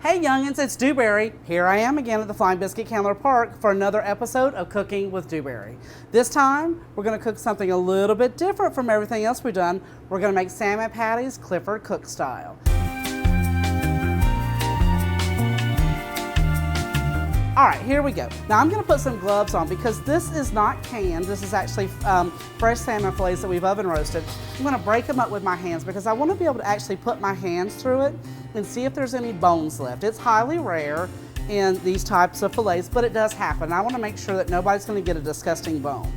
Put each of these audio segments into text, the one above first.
Hey youngins, it's Dewberry. Here I am again at the Flying Biscuit Candler Park for another episode of Cooking with Dewberry. This time, we're going to cook something a little bit different from everything else we've done. We're going to make salmon patties Clifford Cook style. All right, here we go. Now I'm going to put some gloves on because this is not canned. This is actually fresh salmon fillets that we've oven roasted. I'm going to break them up with my hands because I want to be able to actually put my hands through it and see if there's any bones left. It's highly rare in these types of fillets, but it does happen. I want to make sure that nobody's going to get a disgusting bone.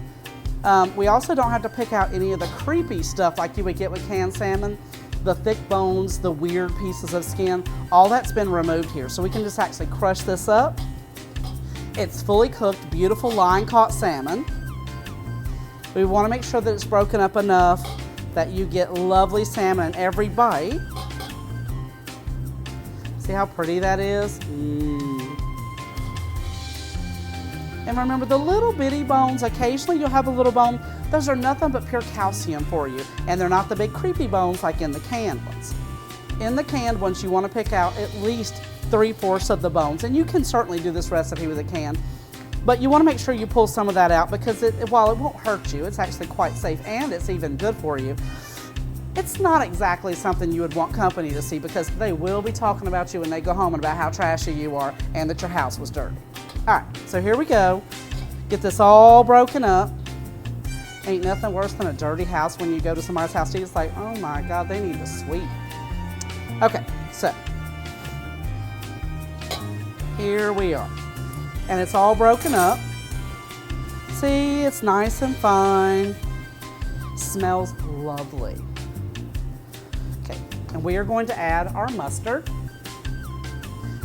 We also don't have to pick out any of the creepy stuff like you would get with canned salmon. The thick bones, the weird pieces of skin, all that's been removed here. So we can just actually crush this up. It's fully cooked, beautiful line-caught salmon. We want to make sure that it's broken up enough that you get lovely salmon in every bite. See how pretty that is? And remember, the little bitty bones, occasionally you'll have a little bone. Those are nothing but pure calcium for you, and they're not the big creepy bones like in the canned ones. In the canned ones, you want to pick out at least 3/4 of the bones, and you can certainly do this recipe with a can, but you want to make sure you pull some of that out because while it won't hurt you, it's actually quite safe and it's even good for you. It's not exactly something you would want company to see because they will be talking about you when they go home and about how trashy you are and that your house was dirty. All right, so here we go. Get this all broken up. Ain't nothing worse than a dirty house when you go to somebody's house to eat. It's like, oh my God, they need to sweep. Okay, so here we are. And it's all broken up. See, it's nice and fine. Smells lovely. Okay, and we are going to add our mustard.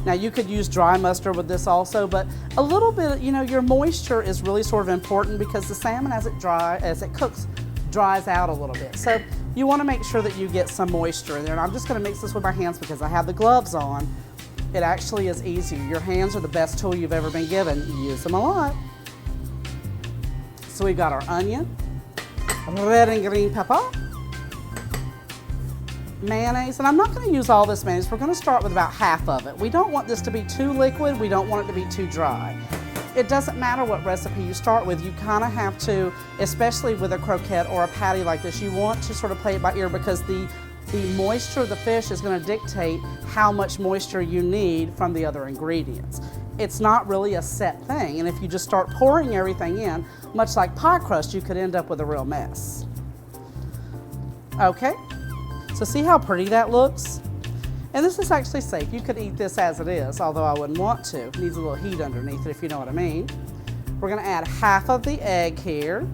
Now you could use dry mustard with this also, but a little bit, you know, your moisture is really sort of important because the salmon as it cooks, dries out a little bit. So you want to make sure that you get some moisture in there. And I'm just going to mix this with my hands because I have the gloves on. It actually is easier. Your hands are the best tool you've ever been given. Use them a lot. So we've got our onion, red and green pepper, mayonnaise, and I'm not going to use all this mayonnaise. We're going to start with about half of it. We don't want this to be too liquid. We don't want it to be too dry. It doesn't matter what recipe you start with. You kind of have to, especially with a croquette or a patty like this, you want to sort of play it by ear because the moisture of the fish is going to dictate how much moisture you need from the other ingredients. It's not really a set thing, and if you just start pouring everything in, much like pie crust, you could end up with a real mess. Okay, so see how pretty that looks? And this is actually safe. You could eat this as it is, although I wouldn't want to. It needs a little heat underneath it, if you know what I mean. We're going to add half of the egg here.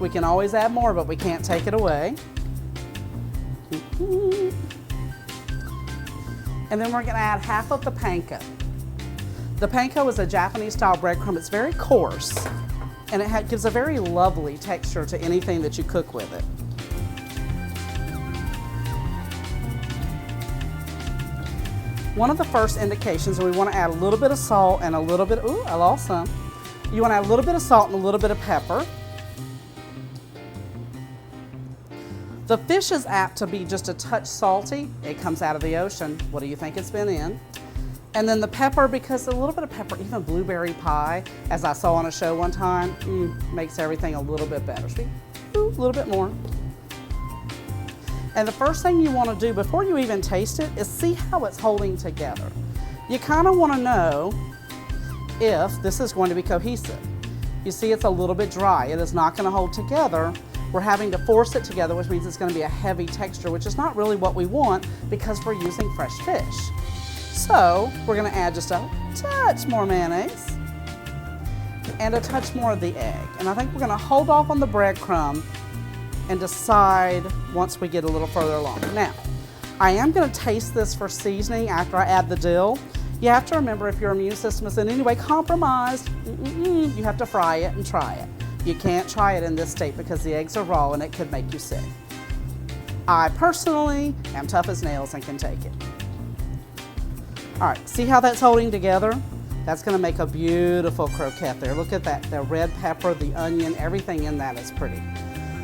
We can always add more, but we can't take it away. And then we're going to add half of the panko. The panko is a Japanese style breadcrumb. It's very coarse and it gives a very lovely texture to anything that you cook with it. One of the first indications is we want to add a little bit of salt and a little bit, ooh, I lost some. You want to add a little bit of salt and a little bit of pepper. The fish is apt to be just a touch salty. It comes out of the ocean. What do you think it's been in? And then the pepper, because a little bit of pepper, even blueberry pie, as I saw on a show one time, makes everything a little bit better. See, a little bit more. And the first thing you want to do before you even taste it is see how it's holding together. You kind of want to know if this is going to be cohesive. You see it's a little bit dry. It is not going to hold together. We're having to force it together, which means it's going to be a heavy texture, which is not really what we want because we're using fresh fish. So we're going to add just a touch more mayonnaise and a touch more of the egg. And I think we're going to hold off on the breadcrumb and decide once we get a little further along. Now, I am going to taste this for seasoning after I add the dill. You have to remember if your immune system is in any way compromised, you have to fry it and try it. You can't try it in this state because the eggs are raw and it could make you sick. I personally am tough as nails and can take it. All right, see how that's holding together? That's going to make a beautiful croquette there. Look at that, the red pepper, the onion, everything in that is pretty.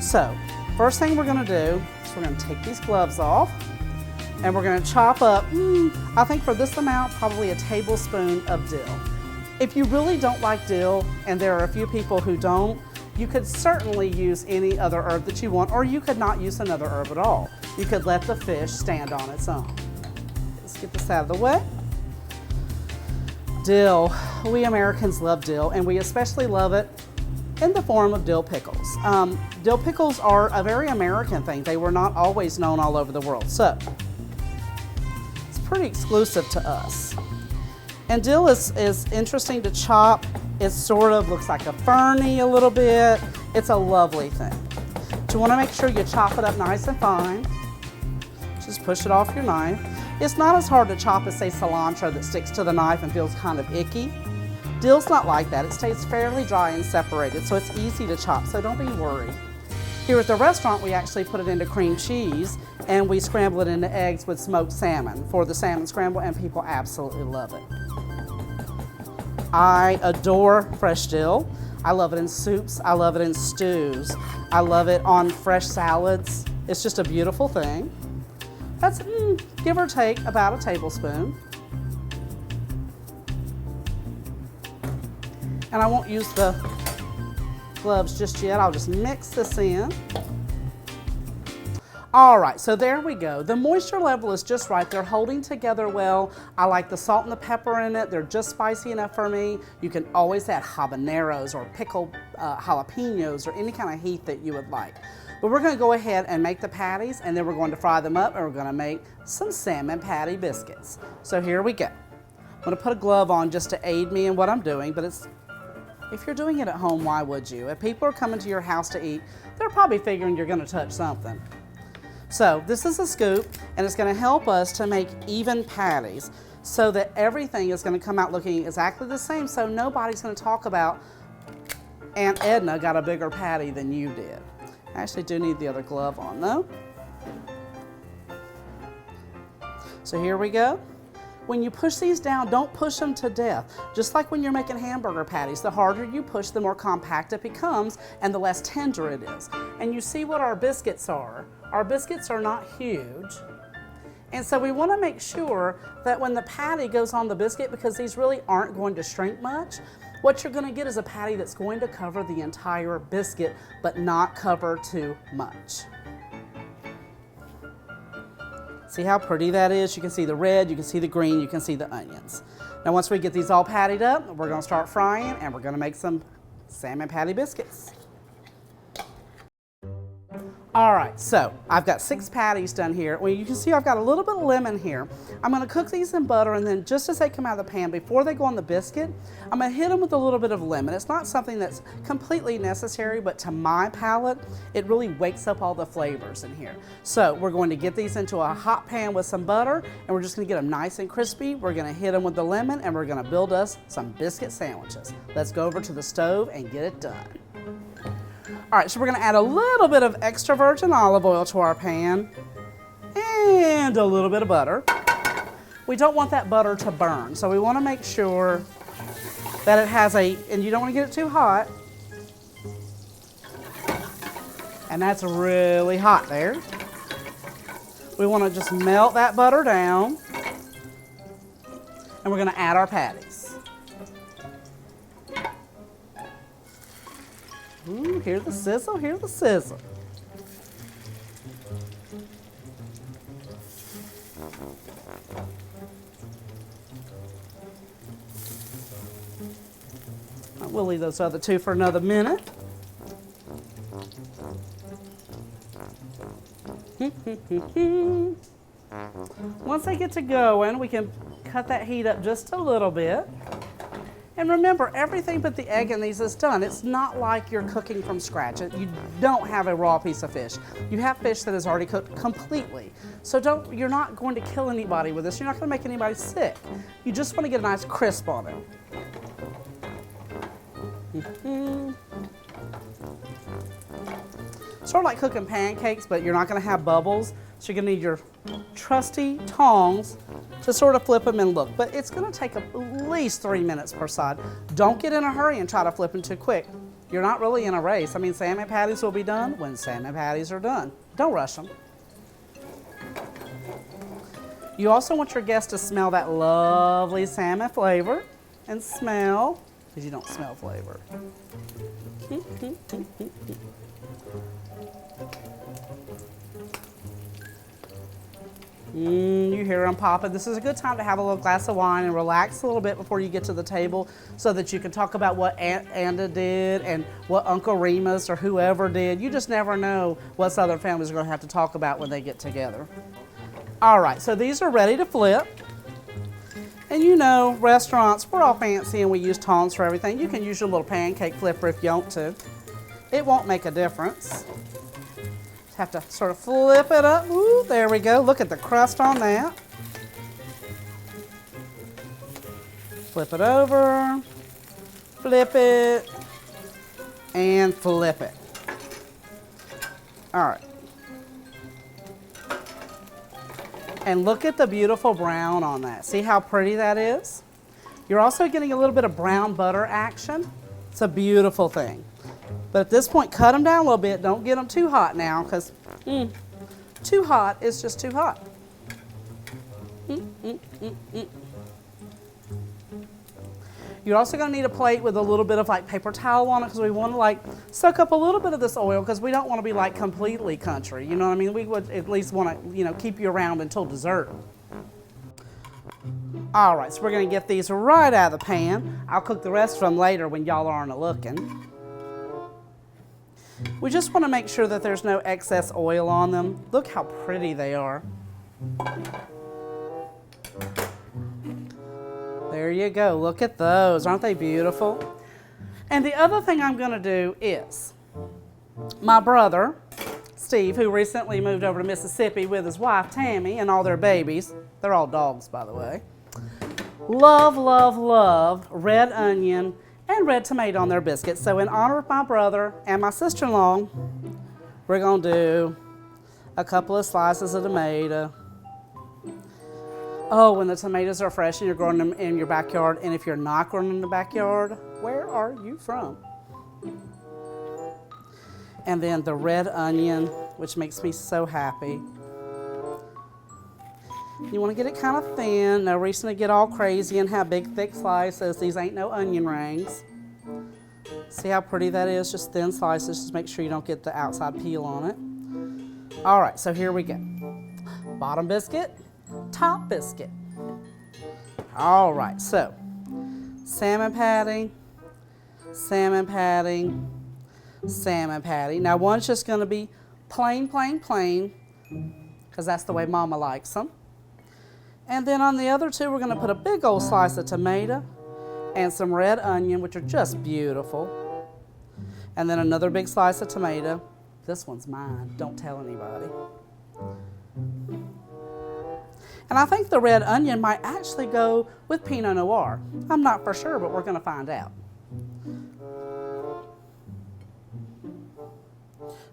So, first thing we're going to do is we're going to take these gloves off. And we're gonna chop up, I think for this amount, probably a tablespoon of dill. If you really don't like dill, and there are a few people who don't, you could certainly use any other herb that you want, or you could not use another herb at all. You could let the fish stand on its own. Let's get this out of the way. Dill, we Americans love dill, and we especially love it in the form of dill pickles. Dill pickles are a very American thing. They were not always known all over the world, so it's pretty exclusive to us. And dill is interesting to chop. It sort of looks like a ferny a little bit. It's a lovely thing. But you want to make sure you chop it up nice and fine. Just push it off your knife. It's not as hard to chop as, say, cilantro that sticks to the knife and feels kind of icky. Dill's not like that. It stays fairly dry and separated, so it's easy to chop, so don't be worried. Here at the restaurant, we actually put it into cream cheese, and we scramble it into eggs with smoked salmon for the salmon scramble, and people absolutely love it. I adore fresh dill. I love it in soups. I love it in stews. I love it on fresh salads. It's just a beautiful thing. That's, give or take, about a tablespoon. And I won't use the gloves just yet. I'll just mix this in. All right, so there we go. The moisture level is just right. They're holding together well. I like the salt and the pepper in it. They're just spicy enough for me. You can always add habaneros or pickled jalapenos or any kind of heat that you would like. But we're gonna go ahead and make the patties, and then we're going to fry them up, and we're gonna make some salmon patty biscuits. So here we go. I'm gonna put a glove on just to aid me in what I'm doing, but if you're doing it at home, why would you? If people are coming to your house to eat, they're probably figuring you're gonna touch something. So this is a scoop, and it's gonna help us to make even patties so that everything is gonna come out looking exactly the same, so nobody's gonna talk about Aunt Edna got a bigger patty than you did. I actually do need the other glove on though. So here we go. When you push these down, don't push them to death. Just like when you're making hamburger patties, the harder you push, the more compact it becomes and the less tender it is. And you see what our biscuits are. Our biscuits are not huge. And so we want to make sure that when the patty goes on the biscuit, because these really aren't going to shrink much, what you're going to get is a patty that's going to cover the entire biscuit, but not cover too much. See how pretty that is? You can see the red, you can see the green, you can see the onions. Now once we get these all pattied up, we're going to start frying, and we're going to make some salmon patty biscuits. All right, so I've got 6 patties done here. Well, you can see I've got a little bit of lemon here. I'm gonna cook these in butter, and then just as they come out of the pan, before they go on the biscuit, I'm gonna hit them with a little bit of lemon. It's not something that's completely necessary, but to my palate, it really wakes up all the flavors in here. So we're going to get these into a hot pan with some butter, and we're just gonna get them nice and crispy. We're gonna hit them with the lemon, and we're gonna build us some biscuit sandwiches. Let's go over to the stove and get it done. All right, so we're gonna add a little bit of extra virgin olive oil to our pan and a little bit of butter. We don't want that butter to burn, so we wanna make sure that it has and you don't wanna get it too hot. And that's really hot there. We wanna just melt that butter down, and we're gonna add our patties. Ooh, hear the sizzle, hear the sizzle. We'll leave those other 2 for another minute. Once they get to going, we can cut that heat up just a little bit. And remember, everything but the egg in these is done. It's not like you're cooking from scratch. You don't have a raw piece of fish. You have fish that is already cooked completely. So you're not going to kill anybody with this. You're not going to make anybody sick. You just want to get a nice crisp on it. Sort of like cooking pancakes, but you're not going to have bubbles. So you're going to need your trusty tongs to sort of flip them and look. But it's going to take at least 3 minutes per side. Don't get in a hurry and try to flip them too quick. You're not really in a race. I mean, salmon patties will be done when salmon patties are done. Don't rush them. You also want your guests to smell that lovely salmon flavor and smell, because you don't smell flavor. You hear them popping. This is a good time to have a little glass of wine and relax a little bit before you get to the table so that you can talk about what Aunt Anda did and what Uncle Remus or whoever did. You just never know what Southern families are going to have to talk about when they get together. All right, so these are ready to flip. And you know, restaurants, we're all fancy and we use tongs for everything. You can use your little pancake flipper if you want to. It won't make a difference. Have to sort of flip it up. Ooh, there we go. Look at the crust on that. Flip it over, flip it, and flip it. All right. And look at the beautiful brown on that. See how pretty that is? You're also getting a little bit of brown butter action. It's a beautiful thing. But at this point, cut them down a little bit. Don't get them too hot now, because too hot is just too hot. You're also going to need a plate with a little bit of like paper towel on it, because we want to like soak up a little bit of this oil, because we don't want to be like completely country. You know what I mean? We would at least want to, keep you around until dessert. All right, so we're going to get these right out of the pan. I'll cook the rest of them later when y'all aren't looking. We just want to make sure that there's no excess oil on them. Look how pretty they are. There you go. Look at those. Aren't they beautiful? And the other thing I'm going to do is my brother, Steve, who recently moved over to Mississippi with his wife, Tammy, and all their babies. They're all dogs, by the way. Love, love, love red onion and red tomato on their biscuits. So in honor of my brother and my sister-in-law, we're going to do a couple of slices of tomato. Oh, when the tomatoes are fresh and you're growing them in your backyard, and if you're not growing them in the backyard, where are you from? And then the red onion, which makes me so happy. You want to get it kind of thin. No reason to get all crazy and have big, thick slices. These ain't no onion rings. See how pretty that is? Just thin slices. Just make sure you don't get the outside peel on it. All right, so here we go. Bottom biscuit, top biscuit. All right, so salmon patty, salmon patty, salmon patty. Now one's just going to be plain, plain, plain, because that's the way Mama likes them. And then on the other two, we're going to put a big old slice of tomato and some red onion, which are just beautiful. And then another big slice of tomato. This one's mine. Don't tell anybody. And I think the red onion might actually go with Pinot Noir. I'm not for sure, but we're going to find out.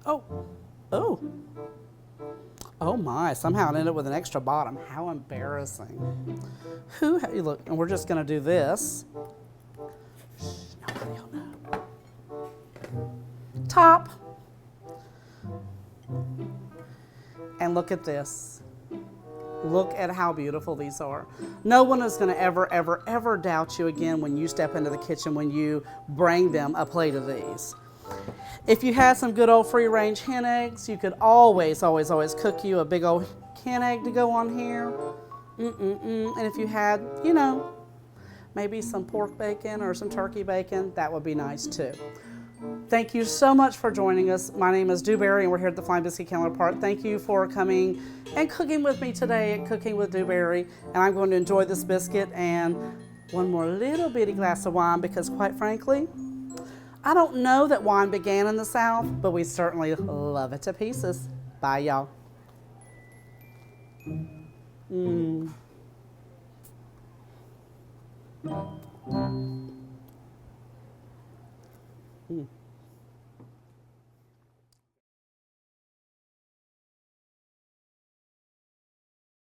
Oh. Oh my, somehow it ended up with an extra bottom. How embarrassing. Look, and we're just going to do this. Shh, nobody will know. Top. And look at this. Look at how beautiful these are. No one is going to ever, ever, ever doubt you again when you step into the kitchen when you bring them a plate of these. If you had some good old free-range hen eggs, you could always, always, always cook you a big old hen egg to go on here. And if you had, maybe some pork bacon or some turkey bacon, that would be nice too. Thank you so much for joining us. My name is Dewberry, and we're here at the Flying Biscuit Calendar Park. Thank you for coming and cooking with me today at Cooking with Dewberry. And I'm going to enjoy this biscuit and one more little bitty glass of wine because, quite frankly, I don't know that wine began in the South, but we certainly love it to pieces. Bye, y'all. Mm.